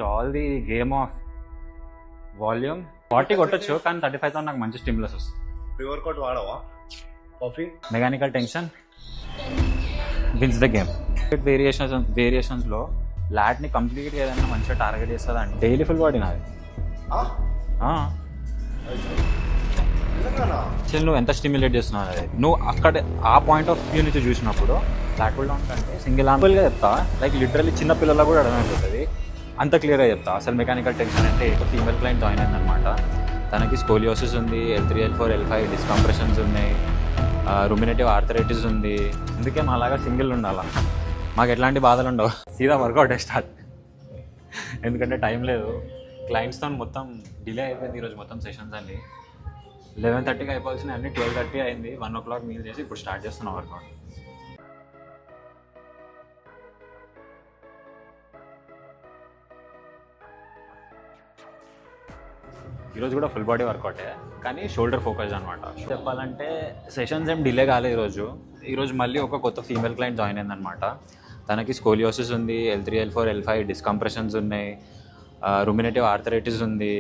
All the game of volume 40 కొట్టొచ్చు, కానీ 35తో నాకు మంచి స్టిమ్యులస్ వస్తుంది. ప్రీ వర్కౌట్ వాడవా? Coffee mechanical tension wins the game. వేరియేషన్స్లో లాట్ని కంప్లీట్గా ఏదైనా మంచిగా టార్గెట్ చేస్తుంది అంటే డైలీ ఫుల్ బాడీ నాది. అసలు నువ్వు ఎంత స్టిమ్యులేట్ చేస్తున్నావు అనేది నువ్వు అక్కడ ఆ పాయింట్ ఆఫ్ వ్యూ నుంచి చూసినప్పుడు లాట్ పుల్ డౌన్ కంటే సింగిల్ ఆంపుల్గా చెప్తా, లైక్ లిటరల్లీ చిన్న పిల్లలకు కూడా అర్థమైపోతుంది, అంత క్లియర్గా చెప్తా. అసలు మెకానికల్ టెన్షన్ అంటే ఒక ఫీమేల్ క్లయింట్ జాయిన్ అయిందనమాట. తనకి స్కోలియోసిస్ ఉంది, L3 L4 L5 డిస్కంప్రెషన్స్ ఉన్నాయి, రుమినేటివ్ ఆర్థరైటిస్ ఉంది. అందుకే మాలాగా సింగిల్ ఉండాలా, మాకు ఎట్లాంటి బాధలు ఉండవు, సీదా వర్కౌట్ స్టార్ట్. ఎందుకంటే టైం లేదు, క్లయింట్స్తో మొత్తం డిలే అయిపోయింది ఈరోజు మొత్తం సెషన్స్ అన్ని. 11:30కి అయిపోవాల్సిన అన్ని 12:30 అయింది. 1 o'clock మీల్ చేసి ఇప్పుడు స్టార్ట్ చేస్తున్నాం వర్కౌట్. ఈరోజు కూడా ఫుల్ బాడీ వర్కౌటే, కానీ షోల్డర్ ఫోకస్ అనమాట. చెప్పాలంటే సెషన్స్ ఏం డిలే కాలేదు ఈరోజు మళ్ళీ ఒక కొత్త ఫీమేల్ క్లయింట్ జాయిన్ అయిందనమాట. తనకి స్కోలియోసిస్ ఉంది, L3 L4 L5 డిస్కంప్రెషన్స్ ఉన్నాయి, రుమినేటివ్ ఆర్థరైటిస్ ఉంది,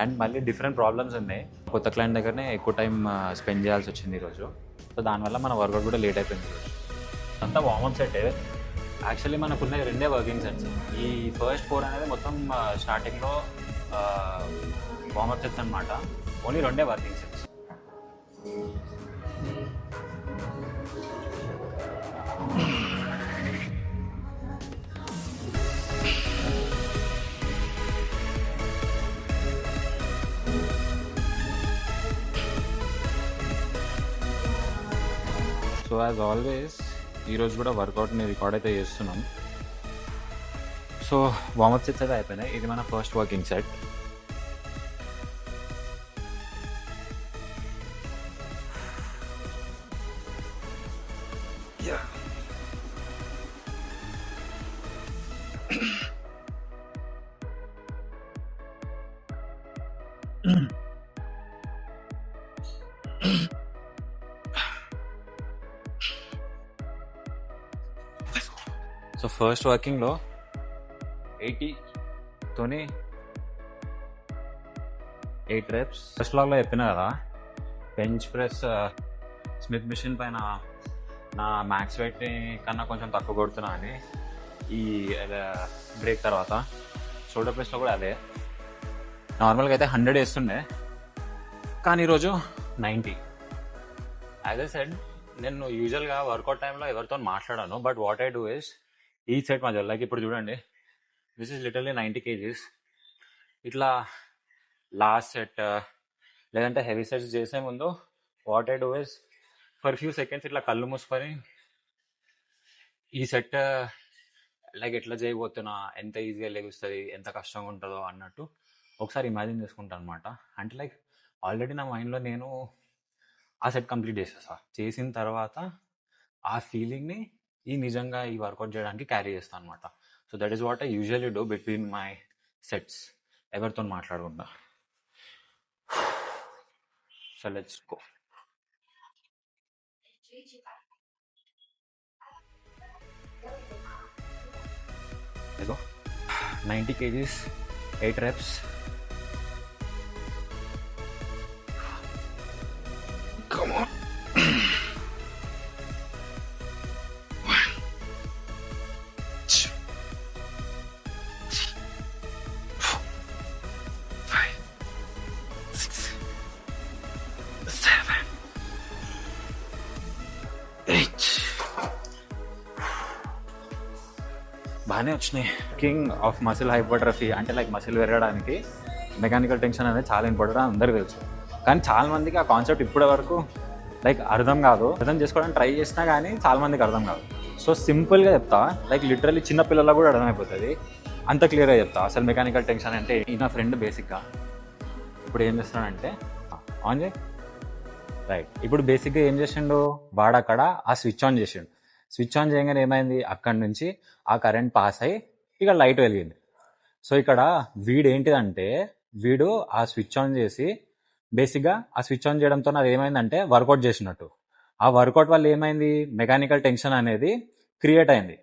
అండ్ మళ్ళీ డిఫరెంట్ ప్రాబ్లమ్స్ ఉన్నాయి. కొత్త క్లయింట్ దగ్గరనే ఎక్కువ టైం స్పెండ్ చేయాల్సి వచ్చింది ఈరోజు. సో దానివల్ల మన వర్కౌట్ కూడా లేట్ అయిపోయింది ఈరోజు. అంతా వార్మప్ సెట్. యాక్చువల్లీ మనకున్న 2 వర్కింగ్ సెట్స్. ఈ ఫస్ట్ 4 అనేది మొత్తం స్టార్టింగ్లో వార్మప్ సెట్స్ అనమాట. Only 2 working sets. So as always ఈరోజు కూడా వర్కౌట్ని రికార్డ్ అయితే చేస్తున్నాం. సో వార్మప్ సెట్స్ అయితే అయిపోయినాయి. ఇది మన first working set. So first వర్కింగ్లో 80తోని 8 reps. ఫస్ట్ బ్లాగ్లో చెప్పినా కదా, బెంచ్ ప్రెస్ స్మిత్ మిషన్ పైన నా మ్యాక్స్ వెయిట్ని కన్నా కొంచెం తక్కువ కొడుతున్నా అని. ఈ బ్రేక్ తర్వాత షోల్డర్ ప్రెస్లో కూడా అదే. నార్మల్గా అయితే 100 వేస్తుండే, కానీ ఈరోజు 90. యాజ్ ఐ సెడ్, నేను యూజువల్గా వర్కౌట్ టైంలో ఎవరితో మాట్లాడాను, but what I do is ఈ సెట్ మధ్య, లైక్ ఇప్పుడు చూడండి, దిస్ ఈజ్ లిటర్లీ 90 kgs. ఇట్లా లాస్ట్ సెట్ లేదంటే హెవీ సెట్స్ చేసే ముందు what I do is for few seconds ఇట్లా కళ్ళు మూసుకొని ఈ సెట్ లైక్ ఎట్లా చేయబోతున్నా, ఎంత ఈజీగా లెగుస్తుంది, ఎంత కష్టంగా ఉంటుందో అన్నట్టు ఒకసారి ఇమాజిన్ చేసుకుంటాను అనమాట. అంటే లైక్ ఆల్రెడీ నా మైండ్లో నేను ఆ సెట్ కంప్లీట్ చేసిన తర్వాత ఆ ఫీలింగ్ని నిజంగా ఈ వర్కౌట్ చేయడానికి క్యారీ చేస్తాను అనమాట. So that is what I usually do between my sets, ఎవరితో మాట్లాడకుండా. So let's go. ఇదిగో 90 kgs, 8 reps. Come on. 1, 2, 3, 4, 5, 6, 7, 8. బాగానే వచ్చినాయి. కింగ్ ఆఫ్ మసిల్ హైపర్ట్రఫీ అంటే లైక్ మసిల్ పెరగడానికి మెకానికల్ టెన్షన్ అనేది చాలా ఇంపార్టెంట్ అని అందరికీ తెలుసు, కానీ చాలా మందికి ఆ కాన్సెప్ట్ ఇప్పటి వరకు లైక్ అర్థం చేసుకోవడానికి ట్రై చేసినా కానీ చాలా మందికి అర్థం కాదు. సో సింపుల్గా చెప్తా, లైక్ లిటరల్లీ చిన్న పిల్లలకు కూడా అర్థమైపోతుంది, అంత క్లియర్గా చెప్తా. అసలు మెకానికల్ టెన్షన్ అంటే ఈ నా ఫ్రెండ్ బేసిక్గా ఇప్పుడు ఏం చేస్తున్నాడంటే ఆన్ చేయి, రైట్. ఇప్పుడు బేసిక్గా ఏం చేసిండు వాడు, అక్కడ ఆ స్విచ్ ఆన్ చేసిండు. స్విచ్ ఆన్ చేయగానే ఏమైంది, అక్కడి నుంచి ఆ కరెంట్ పాస్ అయ్యి ఇక లైట్ వెలిగింది. సో ఇక్కడ వీడు ఏంటిదంటే, వీడు ఆ స్విచ్ ఆన్ చేసి బేసిక్గా ఆ స్విచ్ ఆన్ చేయడంతో అది ఏమైందంటే వర్కౌట్ చేసినట్టు. ఆ వర్కౌట్ వల్ల ఏమైంది, మెకానికల్ టెన్షన్ అనేది క్రియేట్ అయింది.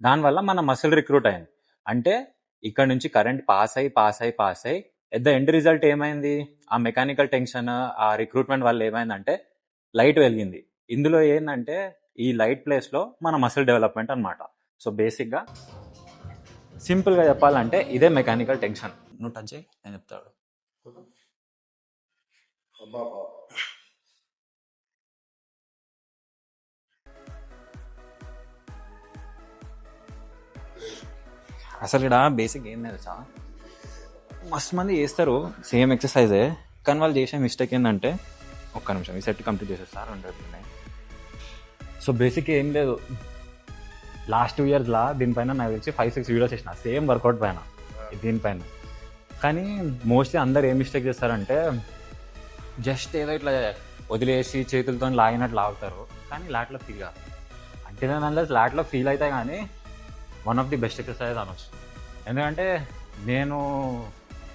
దానివల్ల మన మసిల్ రిక్రూట్ అయింది. అంటే ఇక్కడ నుంచి కరెంట్ పాస్ అయ్యి ఎట్ ద ఎండ్ రిజల్ట్ ఏమైంది? ఆ మెకానికల్ టెన్షన్, ఆ రిక్రూట్మెంట్ వల్ల ఏమైందంటే లైట్ వెలిగింది. ఇందులో ఏంటంటే ఈ లైట్ ప్లేస్లో మన మసిల్ డెవలప్మెంట్ అనమాట. సో బేసిక్గా సింపుల్గా చెప్పాలంటే ఇదే మెకానికల్ టెన్షన్. నువ్వు టచ్ చేయి, నేను చెప్తాడు. అసలు ఇక్కడ బేసిక్ ఏం తెలుసా, మస్తు మంది చేస్తారు సేమ్ ఎక్సర్సైజే, కానీ వాళ్ళు చేసే మిస్టేక్ ఏంటంటే ఒక్క నిమిషం ఈ సెట్ కంప్లీట్ చేసేస్తారు 100 ఉన్నాయి. సో బేసిక్ ఏం లేదు, లాస్ట్ 2 yearsలా దీనిపైన నాకు తెలిసి 5-6 వీడియోస్ చేసిన సేమ్ వర్కౌట్ పైన దీనిపైన. కానీ మోస్ట్లీ అందరు ఏం మిస్టేక్ చేస్తారంటే జస్ట్ ఏదో ఇట్లా వదిలేసి చేతులతో లాగినట్టు లాగుతారు, కానీ లాట్లో ఫీల్ కాదు. అంటే నేను లాట్లో ఫీల్ అయితే కానీ one of the best exercise అనొచ్చు. ఎందుకంటే నేను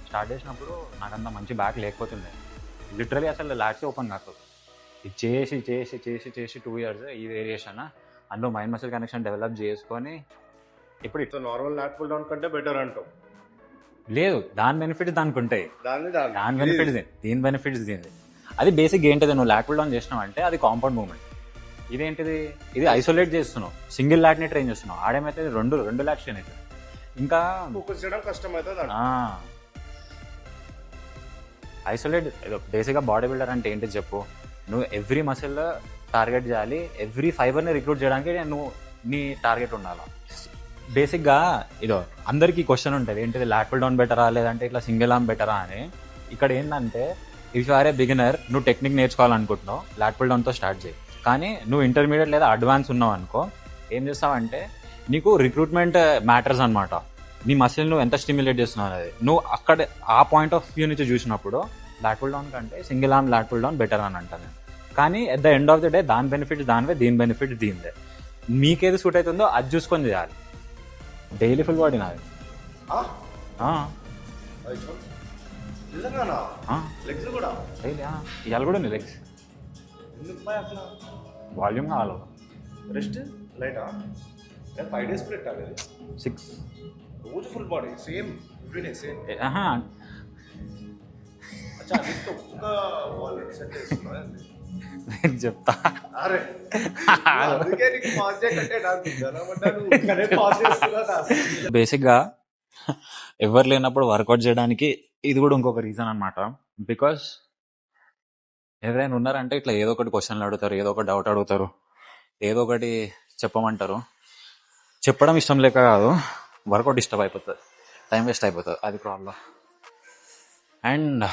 స్టార్ట్ చేసినప్పుడు నాకంత మంచి బ్యాక్ లేకపోతుండే, లిటరలీ అసలు లాట్సే ఓపెన్ కాదు. ఇది చేసి చేసి చేసి చేసి 2 years ఈ వేరియేషన్, అందులో మైండ్ మసిల్ కనెక్షన్ డెవలప్ చేసుకొని ఇప్పుడు so normal lat pull down కంటే బెటర్ అంటావు? లేదు, దాని బెనిఫిట్స్ దానికి ఉంటాయి, దాని బెనిఫిట్స్ దీని బెనిఫిట్స్ దీనిది. అది బేసిక్ ఏంటిది, నువ్వు లాట్ పుల్ డౌన్ చేసినావు అంటే అది కాంపౌండ్ మూవ్మెంట్. ఇదేంటిది, ఇది ఐసోలేట్ చేస్తున్నావు, సింగిల్ లాట్ని ట్రైన్ చేస్తున్నావు. ఆడేమైతే రెండు లాట్స్ ట్రైన్ అవుతుంది. ఇంకా ఫోకస్ చేయడం కష్టం అవుతుంది. ఐసోలేట్ బేసిక్గా బాడీ బిల్డర్ అంటే ఏంటి చెప్పు, నువ్వు ఎవ్రీ మసిల్ టార్గెట్ చేయాలి, ఎవ్రీ ఫైబర్ని రిక్రూట్ చేయడానికి నువ్వు నీ టార్గెట్ ఉండాలి. బేసిక్గా ఇదో అందరికీ క్వశ్చన్ ఉంటుంది, ఏంటిది లాట్ పుల్ డౌన్ బెటరా లేదంటే ఇట్లా సింగిల్ ఆర్మ్ బెటరా అని. ఇక్కడ ఏంటంటే if you are a beginner, నువ్వు టెక్నిక్ నేర్చుకోవాలనుకుంటున్నావు, లాట్ పుల్ డౌన్తో స్టార్ట్ చేయి. కానీ నువ్వు ఇంటర్మీడియట్ లేదా అడ్వాన్స్ ఉన్నావు అనుకో, ఏం చేస్తావంటే నీకు రిక్రూట్మెంట్ మ్యాటర్స్ అనమాట. నీ మసిల్ నువ్వు ఎంత స్టిమ్యులేట్ చేస్తున్నావు అనేది నువ్వు అక్కడ ఆ పాయింట్ ఆఫ్ వ్యూ నుంచి చూసినప్పుడు లాట్ పుల్ డౌన్ కంటే single arm lat pull down better అని అంటాను. కానీ at the end of the day దాని బెనిఫిట్స్ దానివే, దీని బెనిఫిట్స్ దీనిదే. మీకేది సూట్ అవుతుందో అది చూసుకొని చేయాలి. డైలీ ఫుల్ బాడీ నాది. లెగ్స్ కూడా డైలీ ఇవాళ కూడా ఉంది లెగ్స్. వాల్యూమ్ కావాలి. రెస్ట్ లైటా? 5 days స్ప్లిట్ అనేది 6 రోజు full body same everyday same. అచ్చా నీకు ఒక్క వాల్ సెట్ చేస్తున్నా నేను చెప్తా. అరే అందుకే నీకు పాస్ చేయకంటే నాకు జనమంటాను కనే పాస్ చేస్తున్నా. బేసిక్గా ఎవరు లేనప్పుడు వర్కౌట్ చేయడానికి ఇది కూడా ఇంకొక రీజన్ అనమాట. బికాస్ ఎవరైనా ఉన్నారంటే ఇట్లా ఏదో ఒకటి క్వశ్చన్లు అడుగుతారు, ఏదో ఒక డౌట్ అడుగుతారు, ఏదో ఒకటి చెప్పమంటారు. చెప్పడం ఇష్టం లేక కాదు, వర్కౌట్ ఇష్టం అయిపోతుంది, టైం వేస్ట్ అయిపోతుంది, అది ప్రాబ్లం. అండ్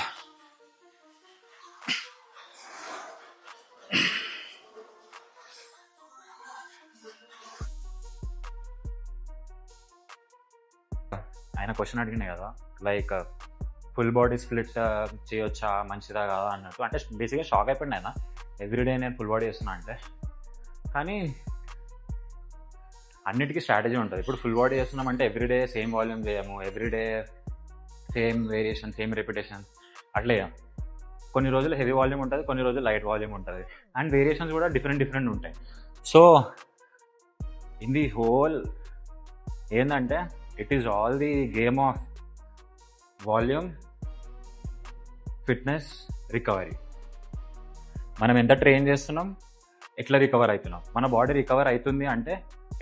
ఆయన క్వశ్చన్ అడిగినాయి కదా, లైక్ ఫుల్ బాడీ స్ప్లిట్ చేయొచ్చా, మంచిదా కాదా అన్నట్టు. అంటే బేసిక్గా షాక్ అయిపోయింది ఆయన, ఎవ్రీడే నేను ఫుల్ బాడీ చేస్తున్నా అంటే. కానీ అన్నిటికీ స్ట్రాటజీ ఉంటుంది. ఇప్పుడు ఫుల్ బాడీ చేస్తున్నామంటే ఎవ్రీడే సేమ్ వాల్యూమ్ చేయము, everyday same variation, same repetition అట్లే. కొన్ని రోజులు హెవీ వాల్యూమ్ ఉంటుంది, కొన్ని రోజులు లైట్ వాల్యూమ్ ఉంటుంది, అండ్ వేరియేషన్స్ కూడా డిఫరెంట్ ఉంటాయి. సో ఇన్ ది హోల్ ఏంటంటే it is all the game of volume, fitness, recovery. మనం ఎంత ట్రైన్ చేస్తున్నాం, ఎట్లా రికవర్ అవుతున్నాం. మన బాడీ రికవర్ అవుతుంది అంటే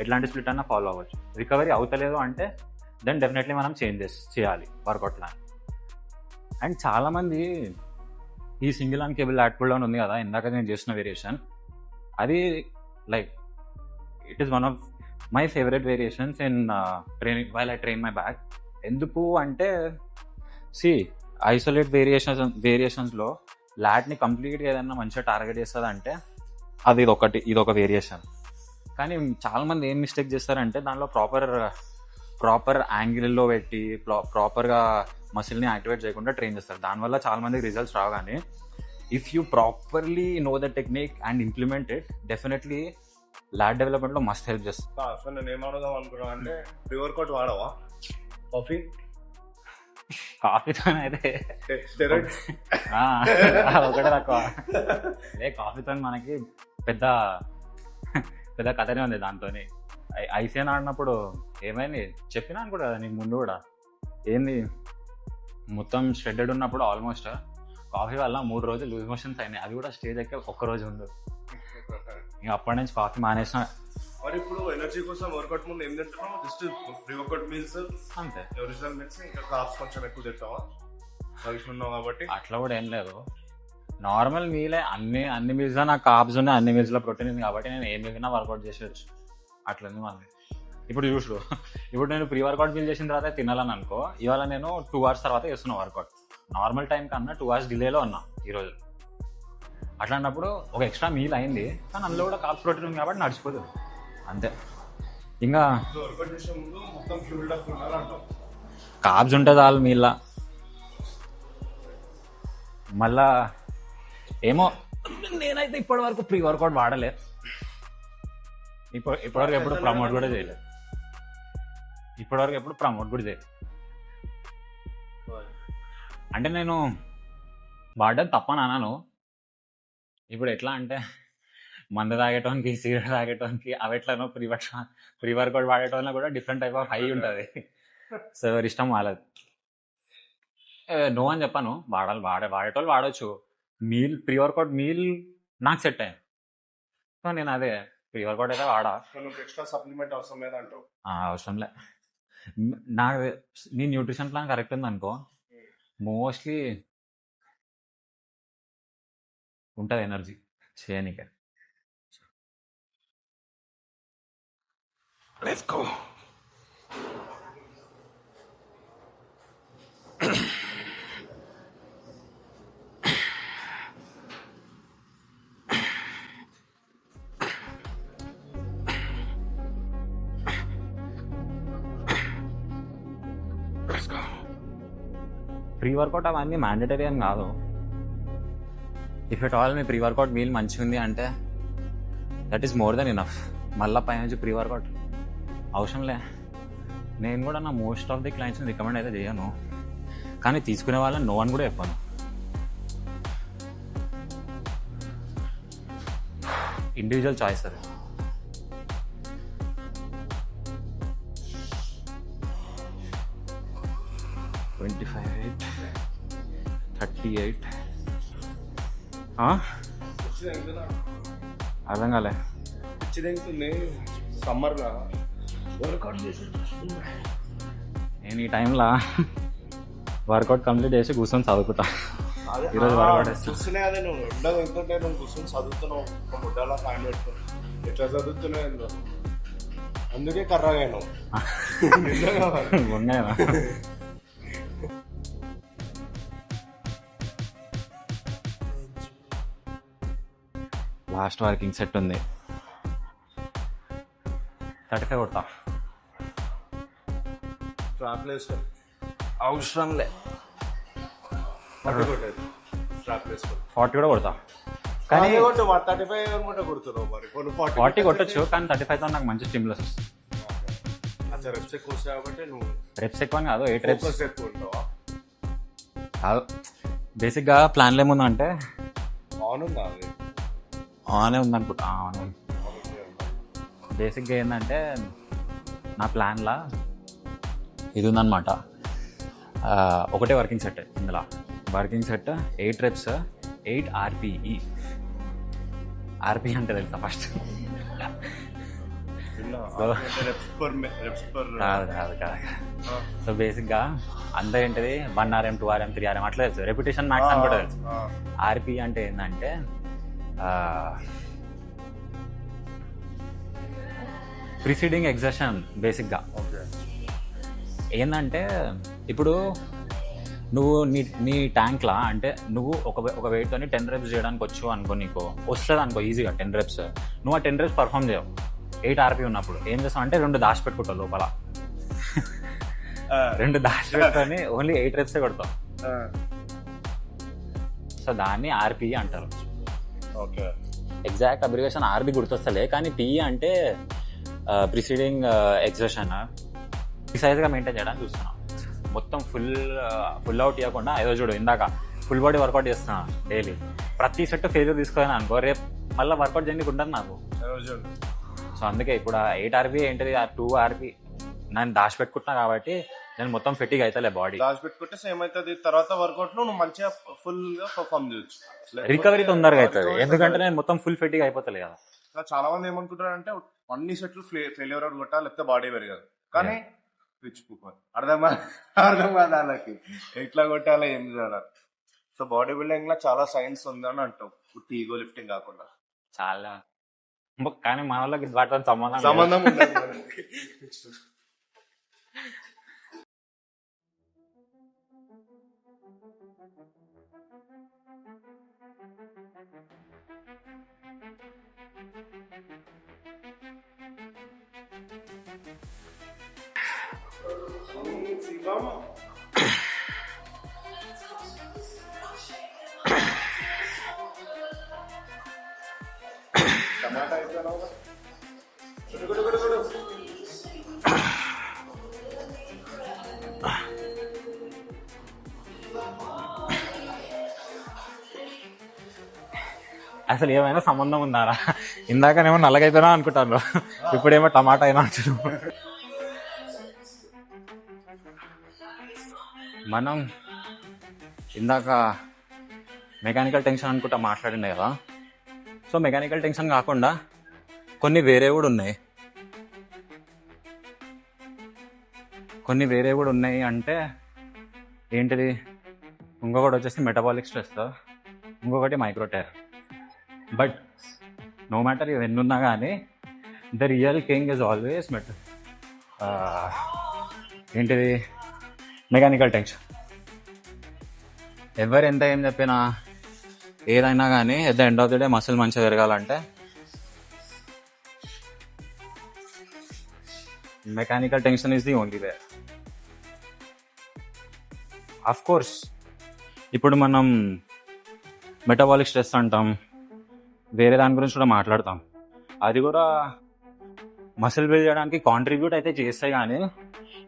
ఎట్లాంటి స్ప్లిట్ అన్నా ఫాలో అవ్వచ్చు. రికవరీ అవుతలేదు అంటే దెన్ డెఫినెట్లీ మనం చేంజెస్ చేయాలి వర్కౌట్ ప్లాన్. అండ్ చాలామంది ఈ single arm cable lat pull down ఉంది కదా, ఇందాక నేను చేసిన వేరియేషన్, అది like it is one of my favourite variations in training while I train my back. ఎందుకు అంటే ఐసోలేట్ వేరియేషన్స్లో లాట్ని కంప్లీట్గా ఏదైనా మంచిగా టార్గెట్ చేస్తుంది అంటే అది ఇదొక వేరియేషన్. కానీ చాలామంది ఏం మిస్టేక్ చేస్తారంటే దానిలో ప్రాపర్ యాంగిల్లో పెట్టి ప్రాపర్గా మసిల్ని యాక్టివేట్ చేయకుండా ట్రైన్ చేస్తారు. దానివల్ల చాలామందికి రిజల్ట్స్ రావు. కానీ if you properly know the technique and implement it, definitely lot డెవలప్మెంట్లో మస్ట్ హెల్ప్ చేస్తుంది. అసలు నేను ఏమడుగుదాం అనుకున్నా అంటే ప్రీ వర్కౌట్ వాడవా? కాఫీతో అయితే ఒకటే తక్కువ. అదే కాఫీతో మనకి పెద్ద కథనే ఉంది. దాంతో ఐసీఎన్ ఆడినప్పుడు ఏమైంది చెప్పినా అనుకో కదా నీకు ముందు కూడా, ఏంది మొత్తం షెడ్యూడ్ ఉన్నప్పుడు ఆల్మోస్ట్ కాఫీ వల్ల 3 రోజులు లూజ్ మోషన్స్ అయినాయి. అది కూడా స్టేజ్ ఎక్కి ఒక్కరోజు ఉంది. ఇంకా అప్పటి నుంచి కాఫీ మానేసిన. మరి ఇప్పుడు ఎనర్జీ కోసం వర్కౌట్ ముందు ఏం తింటున్నావు? జస్ట్ ప్రీ వర్కౌట్ మీల్స్ అంతే, ఒరిజినల్ మీల్స్, ఇంకా కార్బ్స్ కొంచెం ఎక్కువ తింటావా కలిసి ఉన్నావు కాబట్టి? అట్లా కూడా ఏం లేదు, నార్మల్ మీలే. అన్ని మీల్స్లో నాకు కార్బ్స్ ఉన్నాయి, అన్ని మీల్స్లో ప్రోటీన్ ఉంది కాబట్టి నేను ఏ మీల్నా వర్కౌట్ చేసేయచ్చు. అట్లుంది మళ్ళీ. ఇప్పుడు చూసు, ఇప్పుడు నేను ప్రీ వర్కౌట్ మీల్ చేసిన తర్వాత తినాలని అనుకో, ఇవాళ నేను 2 hours తర్వాత చేస్తున్నా వర్కౌట్. నార్మల్ టైం కన్నా 2 hours డిలేలో ఉన్నా ఈరోజు. అట్లాంటప్పుడు ఒక ఎక్స్ట్రా మీల్ అయింది, కానీ అందులో కూడా కార్బ్స్ ప్రోటీన్ ఉంది కాబట్టి నడిచిపోతుంది అంతే. ఇంకా వర్కౌట్ చేసే ముందు మొత్తం ఫ్యూల్డ్ అప్ ఉండాలంటావు. కార్బ్స్ ఉంటుంది వాళ్ళు మీల్లా. మళ్ళా ఏమో నేనైతే ఇప్పటి వరకు ప్రీ వర్కౌట్ వాడలే, ఇప్పటివరకు ఎప్పుడు ప్రమోట్ కూడా చేయలేదు. అంటే నేను వాడడం తప్పని అన్నాను. ఇప్పుడు ఎట్లా అంటే మందు తాగేటోనికి, సిగరెట్ తాగేటోనికి అవిట్లను ప్రీ వర్కౌట్ వాడేటోళ్ళలో కూడా డిఫరెంట్ టైప్ ఆఫ్ హై ఉంటుంది. సో ఎవరి ఇష్టం వాళ్ళది. నో అని చెప్పాను, వాడేటోళ్ళు వాడచ్చు. ప్రీ వర్కౌట్ మీల్ నాకు సెట్ అయ్యింది, సో నేను అదే ప్రీ వర్కౌట్ అయితే వాడా. ఎక్స్ట్రా సప్లిమెంట్ అవసరం లేదంటావు? అవసరం లే. నాకు నీ న్యూట్రిషన్ ప్లాన్ కరెక్ట్ ఉంది అనుకో, మోస్ట్లీ ఉంటుంది ఎనర్జీ చేయనీకే. Let's go. ప్రీ వర్కౌట్ అవన్నీ మ్యాండేటరీ అని కాదు. ఇఫ్ ఎట్ ఆల్ మీ ప్రీ వర్కౌట్ మీల్ మంచిగా ఉంది అంటే that is more than enough. మళ్ళీ పై నుంచి ప్రీ వర్కౌట్ అవసరంలే. నేను కూడా నా మోస్ట్ ఆఫ్ ది క్లయింట్స్ని రికమెండ్ అయితే చేయను, కానీ తీసుకునే వాళ్ళని నో అని కూడా చెప్పాను. ఇండివిజువల్ చాయిస్ అది. $25, $38. అర్థం కాలే. సమ్మర్లో వర్కౌట్ చేసి నేను ఈ టైంలో వర్కౌట్ కంప్లీట్ చేసి కూర్చొని చదువుకుంటా. ఈరోజు వర్కౌట్ చూస్తున్నాయి అదే. నువ్వు ఉండదు ఎందుకంటే నువ్వు కూర్చొని చదువుతున్నావు, ఒక ముడ్డాలో కాండి పెట్టుకుని ఎట్లా చదువుతున్నావు ఏందో, అందుకే కర్రగాను ఉన్నాయా. లాస్ట్ వర్కింగ్ సెట్ ఉంది, 35 కొడతా. అవసరం లే, 40 కూడా కొడతా. కానీ 40 కొట్టచ్చు, కానీ 35తో నాకు మంచి స్టిమ్యులస్ వస్తుంది. రెప్స్ ఎక్కువ వస్తాయి కాబట్టి నువ్వు రెప్స్ ఎక్కువ కాదు, 8 reps ఎక్కువ ఉంటావా? కాదు. బేసిక్గా ప్లాన్లో ఏముందంటే అవునుందా? అది ఆనే ఉందనుకుంటా. అవును, బేసిక్గా ఏంటంటే నా ప్లాన్లా ఇది ఉందన్నమాట. ఒకటే వర్కింగ్ సెట్. ఇందులో working set 8 reps, 8 RPE. RPE అంటే తెలుసా ఫస్ట్? కాదు. సో బేసిక్గా అంతా ఏంటిది 1 RM, 2 RM, 3 RM అట్లా తెలుసు. రెప్యుటేషన్ మ్యాక్స్ అని కూడా తెలుసు. RPE అంటే ఏంటంటే ప్రిసీడింగ్ ఎగ్జర్షన్. బేసిక్గా ఏంటంటే ఇప్పుడు నువ్వు నీ ట్యాంక్లా అంటే నువ్వు ఒక వెయిట్తో 10 reps చేయడానికి వచ్చు అనుకో, నీకు వస్తుంది అనుకో ఈజీగా 10 reps. నువ్వు ఆ 10 reps పర్ఫామ్ చేయవు 8 RPE ఉన్నప్పుడు. ఏం చేస్తావు అంటే 2 దాచిపెట్టుకుంటావు లోపల. 2 దాచిపెట్టుకొని ఓన్లీ 8 reps కొడతావు. సో దాన్ని RPE అంటారు. ఓకే, ఎగ్జాక్ట్ అబ్రివేషన్ RB గుర్తొస్తలే, కానీ PE అంటే ప్రిసీడింగ్ ఎగ్జర్షన్. ప్రిసైజ్గా మెయింటైన్ చేయడానికి చూస్తున్నాను. మొత్తం ఫుల్ అవుట్ ఇవ్వకుండా ఏదో చూడు, ఇందాక ఫుల్ బాడీ వర్కౌట్ చేస్తున్నాను డైలీ. ప్రతి సెట్ ఫెయిల్యూర్ తీసుకొని అనుకో, రేపు మళ్ళీ వర్కౌట్ చేయడానికి ఉండదు నాకు. సో అందుకే ఇప్పుడు 8 RPE ఏంటిది, 2 RPE నేను దాచిపెట్టుకుంటున్నా కాబట్టి నేను మొత్తం ఫిట్టింగ్ అవుతలే బాడీ. దాచి పెట్టుకుంటే సేమ్ అవుతుంది. తర్వాత వర్కౌట్ లో నువ్వు మంచిగా ఫుల్ గా పర్ఫామ్ చేయొచ్చు. రికవరీ తొందరగా అవుతుంది, ఎందుకంటే నేను మొత్తం ఫుల్ ఫిట్టింగ్ అయిపోతలే కదా. చాలా మంది ఏమనుకుంటారంటే అన్ని సెట్లు ఫెయిల్యూర్ అవుట్ కొట్టాలి, లేకపోతే బాడీ పెరగదు. కానీ పిచ్చుకోవాలి, అర్థం కాదు వాళ్ళకి ఎట్లా కొట్టాలో ఏం చేయాలి. సో బాడీ బిల్డింగ్ లో చాలా సైన్స్ ఉందని అంటావు, ఈగో లిఫ్టింగ్ కాకుండా. చాలా, కానీ మన వాళ్ళకి వాటితో సంబంధం ఉండదు మనకి. టమాటా అయిపోయినావుగా. అసలు ఏమైనా సంబంధం ఉందారా? ఇందాకనేమో నల్లగైపోయినా అనుకుంటాను, ఇప్పుడేమో టమాటా అయినా అంటున్నాం. మనం ఇందాక మెకానికల్ టెన్షన్ అనుకుంటా మాట్లాడిండే కదా. సో మెకానికల్ టెన్షన్ కాకుండా కొన్ని వేరే కూడా ఉన్నాయి. అంటే ఏంటిది? ఇంకొకటి వచ్చేసి మెటబాలిక్ స్ట్రెస్, ఇంకొకటి మైక్రోటైర్. బట్ నో మ్యాటర్ ఇవన్నీ ఉన్నా కానీ the real king is always ఏంటిది? Mechanical tension. ఎవరు ఎంత ఏం చెప్పినా ఏదైనా కానీ at the end of the day muscle మంచిగా పెరగాలంటే mechanical tension is the only way. Of course ఇప్పుడు మనం మెటబాలిక్ స్ట్రెస్ అంటాం, వేరే దాని గురించి కూడా మాట్లాడతాం. అది కూడా మసిల్ బిల్డ్ చేయడానికి కాంట్రిబ్యూట్ అయితే చేస్తాయి, కానీ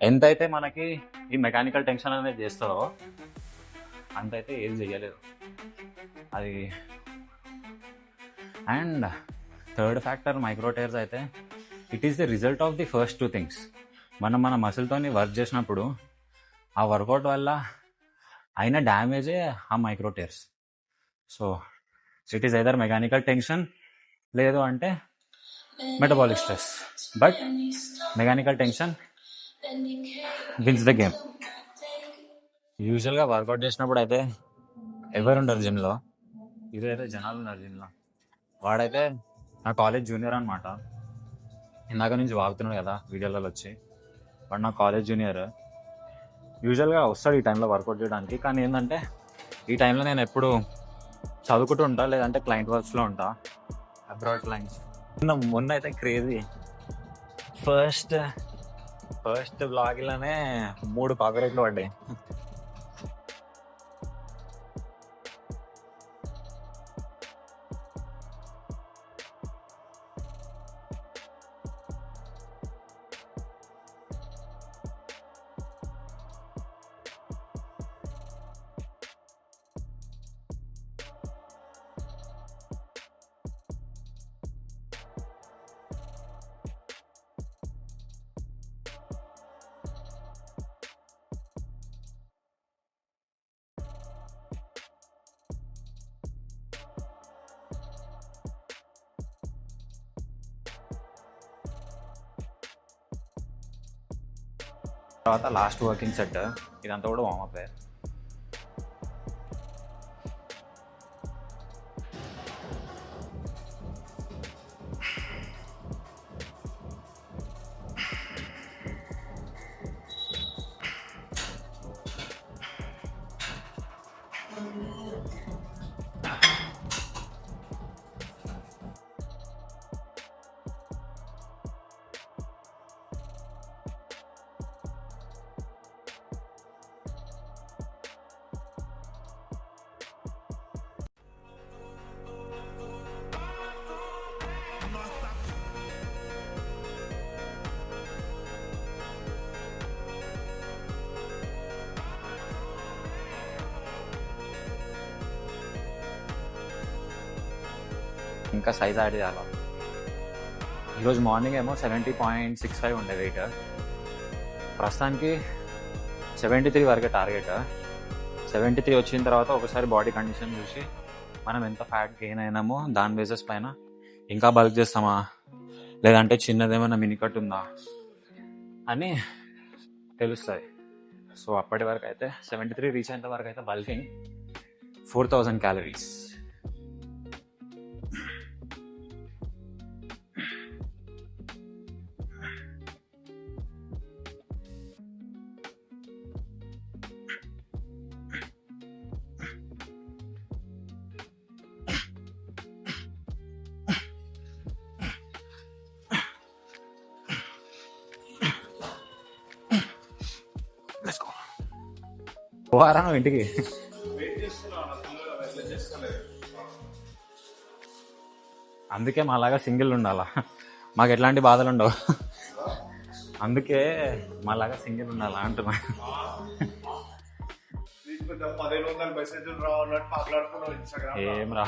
ఎంతైతే మనకి ఈ మెకానికల్ టెన్షన్ అనేది చేస్తుందో అంతైతే ఏం చెయ్యలేదు అది. అండ్ థర్డ్ ఫ్యాక్టర్ మైక్రోటైర్స్ అయితే it is the result of the first two things. మనం మన మసిల్తోని వర్క్ చేసినప్పుడు ఆ వర్కౌట్ వల్ల అయిన డ్యామేజే ఆ microtears. So it is either mechanical tension లేదు అంటే metabolic stress. But mechanical tension wins the game. యూజువల్గా వర్కౌట్ చేసినప్పుడు అయితే ఎవరు ఉండరు జిమ్లో, ఇదైతే జనాలు ఉన్నారు జిమ్లో. వాడైతే నా కాలేజ్ జూనియర్ అనమాట. ఇందాక నుంచి వాగుతున్నాడు కదా వీడియోలలో వచ్చి. వాడు నా కాలేజ్ జూనియర్. యూజువల్గా వస్తాడు ఈ టైంలో వర్కౌట్ చేయడానికి, కానీ ఏంటంటే ఈ టైంలో నేను ఎప్పుడు చదువుకుంటూ ఉంటా, లేదంటే క్లయింట్ వర్క్స్లో ఉంటా, అబ్రాడ్ క్లయింట్స్. మొన్న అయితే క్రేజీ, ఫస్ట్ బ్లాగ్లోనే 3 కాపీరైట్లు పడ్డాయి. తర్వాత లాస్ట్ వర్కింగ్ సెట్, ఇదంతా కూడా వార్మప్. ఇంకా సైజ్ యాడ్ చేయాలి. ఈరోజు మార్నింగ్ ఏమో 70.65 ఉండే వెయిట్, ప్రస్తుతానికి 73 వరకే టార్గెట్. 73 వచ్చిన తర్వాత ఒకసారి బాడీ కండిషన్ చూసి మనం ఎంత ఫ్యాట్ గెయిన్ అయినామో దాని బేసెస్ పైన ఇంకా బల్క్ చేస్తామా లేదంటే చిన్నదేమైనా మినికట్ ఉందా అని తెలుస్తుంది. సో అప్పటి వరకు అయితే 73 రీచ్ అయ్యేంత వరకు అయితే బల్కింగ్ 4000 క్యాలరీస్. పోవారా నువ్వు ఇంటికి? అందుకే మాలాగా సింగిల్ ఉండాలా, మాకు ఎట్లాంటి బాధలు ఉండవు. అందుకే మాలాగా సింగిల్ ఉండాలా అంటున్నా. ఏం రా,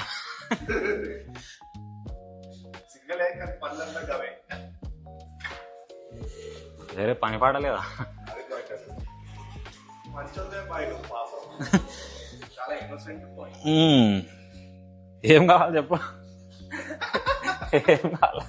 వేరే పని పాడలేదా? ఏం కావాలి చెప్పు, ఏం కావాలి?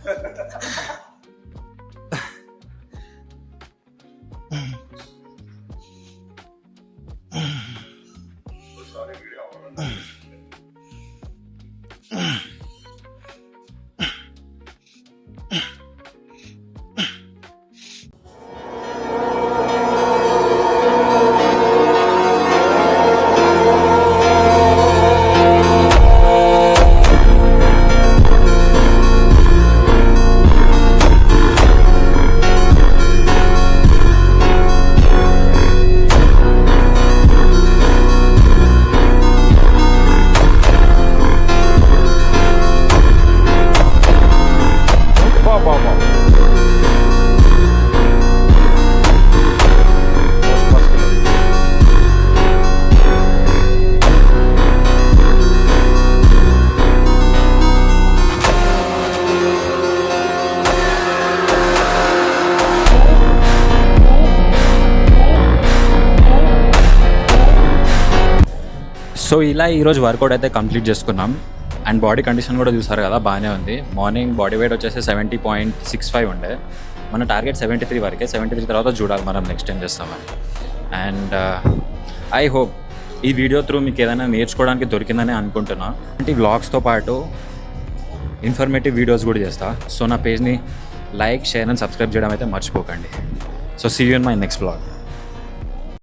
సో ఇలా ఈరోజు వర్కౌట్ అయితే కంప్లీట్ చేసుకున్నాం. అండ్ బాడీ కండిషన్ కూడా చూసారు కదా, బాగానే ఉంది. మార్నింగ్ బాడీ వెయిట్ వచ్చేసి 70.65 ఉండే. మన టార్గెట్ 73 వరకే. 73 తర్వాత చూడాలి మనం నెక్స్ట్ ఏం చేస్తామని. అండ్ ఐ హోప్ ఈ వీడియో త్రూ మీకు ఏదైనా నేర్చుకోవడానికి దొరికిందని అనుకుంటున్నా. అంటే వ్లాగ్స్తో పాటు ఇన్ఫర్మేటివ్ వీడియోస్ కూడా చేస్తా. సో నా పేజ్ని లైక్, షేర్ అండ్ సబ్స్క్రైబ్ చేయడం అయితే మర్చిపోకండి. So see you in my next vlog.